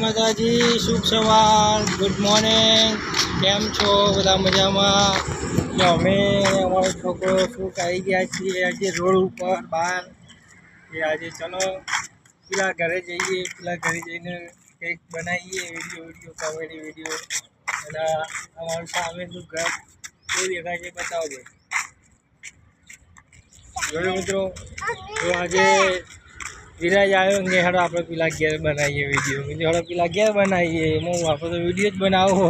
માતાજી, શુભ સવાર, good morning. કેમ છો બધા? મજામાં? તો અમે અમારો છોકરો સુખ આવી ગયા છીએ આજે રોડ ઉપર બહાર. કે આજે ચલો પેલા ઘરે જઈએ, પેલા ઘરે જઈને કંઈક બનાવીએ વિડીયો કોમેડી વિડીયો. અને અમારું સામેનું ઘર કેવું દેખાય છે બતાવજો. જોયું મિત્રો, તો આજે વિરાજ આવ્યો ને હેડો આપણે પેલા ઘેર બનાવીએ વિડીયો. હેડો પેલા ઘેર બનાવીએ. હું આપણે તો વિડીયો જ બનાવવો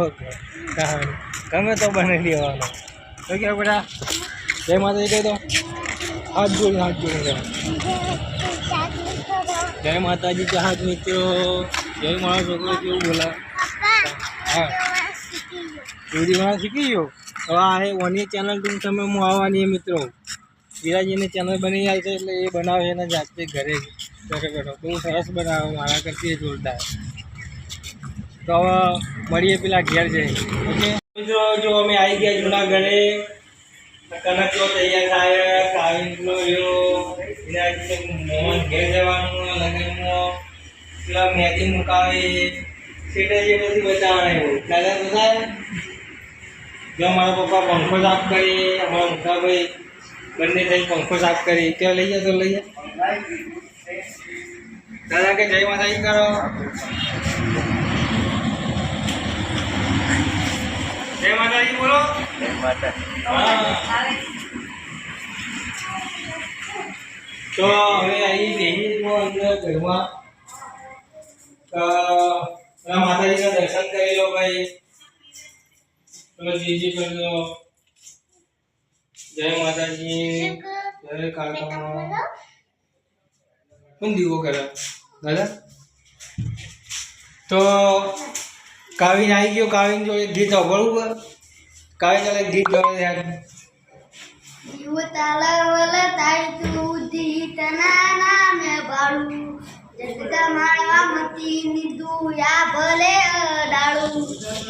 ગમે તો બનાવી દેવાનો. તો કે બધા જય માતાજી કહી દો, હાથ જોડીને જય માતાજી. ચાહત મિત્રો, જય મારો છોકરો કેવું બોલા. હા, વિડીયો બનાવવા શીખી ગયો. હવે આ ઓની ચેનલ તમે હું આવવાની મિત્રો. વિરાજીની ચેનલ બની જાય છે એટલે એ બનાવે એને જાતે ઘરે બેઠો બહુ સરસ બનાવે, મારા કરતી જોરદાર. તો હવે મળીએ પેલા ઘેર જઈ. ઓકે મિત્રો, જો અમે આવી ગયા જૂના ઘરે. કનકનો તૈયાર થાય, કાવિનનો મોહન ઘેર જવાનું લગ્નમાં પેલા મહેંદી મુકાવે સેટા જે બધી બતાવવાના એવું દાદા બધા. જો મારા પપ્પા પંખો સાફ કરી, અમારા મોટાભાઈ બંને થઈ પંખો સાફ કરી. ત્યાં લઈ જાય તો લઈ જાય. દાદા કે જય માતાજી કરો. જય માતાજી બોલો. જય માતાજી. હા, તો હવે અહીં બેસી અંદર ઘરમાં માતાજીના દર્શન કરી લો ભાઈ. ચલો જીજી કરી લો. જય માતાજી, જય કાકા. કોણ દીવો કરે દાદા? તો કાવીન આવી ગયો. કાવીન જો એક ગીત સાંભળવું. કાવીન ચાલે ગીત ગાવે યાર. જગદમાળવા મતી નિદુયા ભલે અડાળું.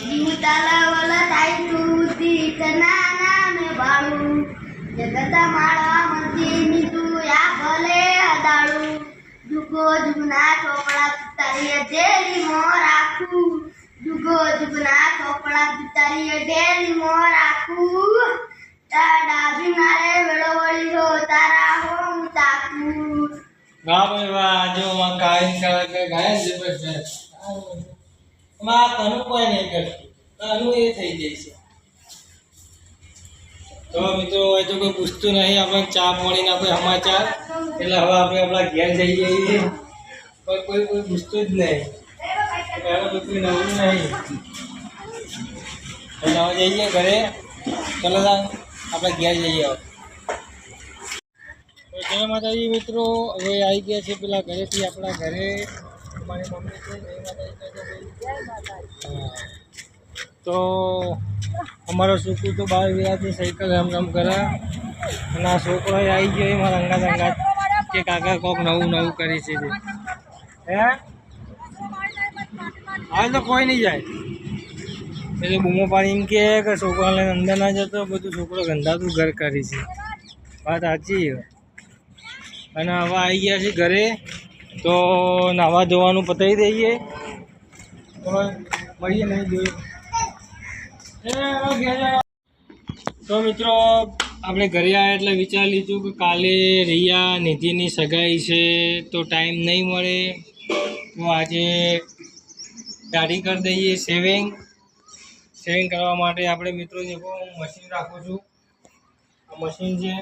જીવતાલા થાય તું દીકના નામે બાળું. જગદમાળવા મતી નિદુયા ભલે અડાળું. દુગો દુગના ચોપડા તારી ડેરી મો રાખું. દુગો દુગના ચોપડા તારી ડેરી મો રાખું. તાડા બિનારે વેળો વળ્યો તારા હોમ તાકું. વાહ ભાઈ વાહ. જો કાવીન ગાય જબરજસ્ત. એમાં તનુ કોઈ નહીં કરતું, તનુ એ થઈ જાય છે. તો મિત્રો હોય તો કોઈ પૂછતું નહીં. આપણે ચા પાણીના કોઈ સમાચાર એટલે હવે આપણે આપણા ઘેર જઈએ છીએ. પણ કોઈ પૂછતું જ નહીં. કોઈ નવું નહીં. હવે જઈએ ઘરે. ચલો આપણે ઘેર જઈએ. તો જય માતાજી મિત્રો, હવે આવી ગયા છે પેલા ઘરેથી આપણા ઘરે. મારી મમ્મી છે. જય માતાજી. તો અમારો છોકરો તો બહાર વિરાથી સાયકલ રમ કરે. અને આ છોકરો આવી ગયો એ મારા અંગાત કે કાકા કોક નવું કરી છે. હે હાલ તો કોઈ નહીં જાય એટલે બૂમો પાડી એમ કે છોકરાને અંદર ના જતો. બધું છોકરો ગંધાતું ઘર કરી છે. વાત સાચી. અને હવે આવી ગયા છે ઘરે. તો નાવા ધોવાનું પતાવી દઈએ. તો મળીએ નહીં જોયું. તો મિત્રો આપણે ઘરે આવ્યા એટલે વિચારી લીધું કે કાલે રિયા નિધિની સગાઈ છે તો ટાઈમ નહીં મળે. તો આજે દાઢી કરી દઈએ. શેવિંગ કરવા માટે આપણે મિત્રો દેખો હું મશીન રાખું છું. આ મશીન છે.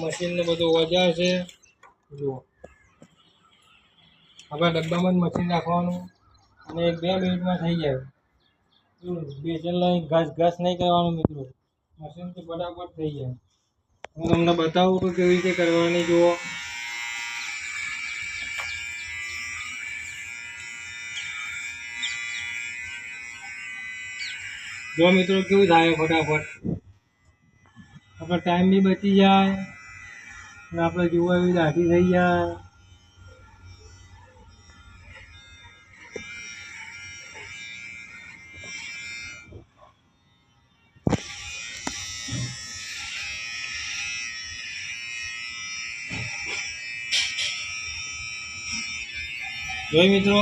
મશીનનો બધો ઓજાર છે. જુઓ, આપણા ડબ્બામાં જ મશીન રાખવાનું અને 1-2 મિનિટમાં થઈ જાય. બેસન લઈને ઘાસ નહીં કરવાનું મિત્રો. મશીનથી ફટાફટ થઈ જાય. હું તમને બતાવું કે કેવી રીતે કરવાની. જુઓ, જો મિત્રો કેવું થાય ફટાફટ. આપણો ટાઈમ બી બચી જાય અને આપણે જુઓ એવી દાઢી થઈ જાય. જોઈ મિત્રો,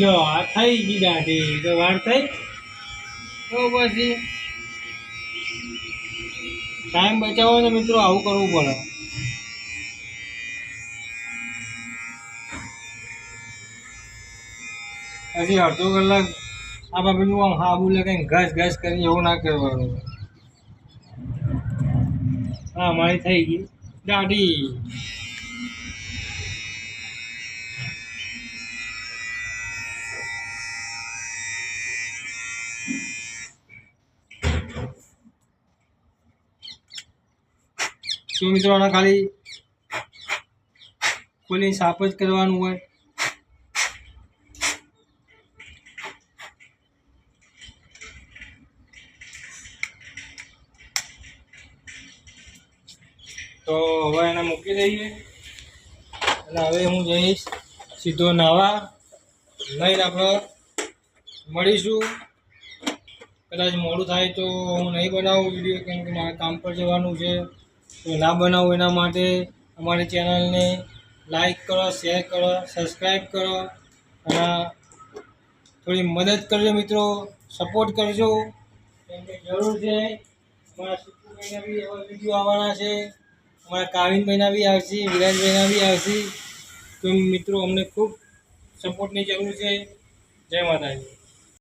લો આ થઈ ગઈ દાઢી તો વાર થઈ તો પછી ટાઈમ બચાવો ને મિત્રો આવું કરવું પડે. હજી અડધો કલાક આ બાબતનું આમ હાબુ લગાવીને ઘસ કરીને એવું ના કરવાનું. હા મારી થઈ ગઈ દાઢી. તો મિત્રો આને ખાલી ખોલી સાફ જ કરવાનું હોય. તો હવે એને મૂકી દઈએ અને હવે હું જઈશ સીધો નાવા. નહીં આપણે મળીશું. કદાચ મોડું થાય તો હું નહીં બનાવું વિડીયો, કેમ કે મારે કામ પર જવાનું છે. તો ના બનાવું એના માટે અમારી ચેનલને લાઈક કરો, શેર કરો, સબસ્ક્રાઈબ કરો અને થોડી મદદ કરજો મિત્રો, સપોર્ટ કરજો, કેમ કે જરૂર છે. અમારા સુકુભાઈના બી એવા વિડીયો આવવાના છે, અમારા કાવિનભાઈના બી આવશે, વિરાજભાઈના બી આવશે. તો મિત્રો અમને ખૂબ સપોર્ટની જરૂર છે. જય માતાજી.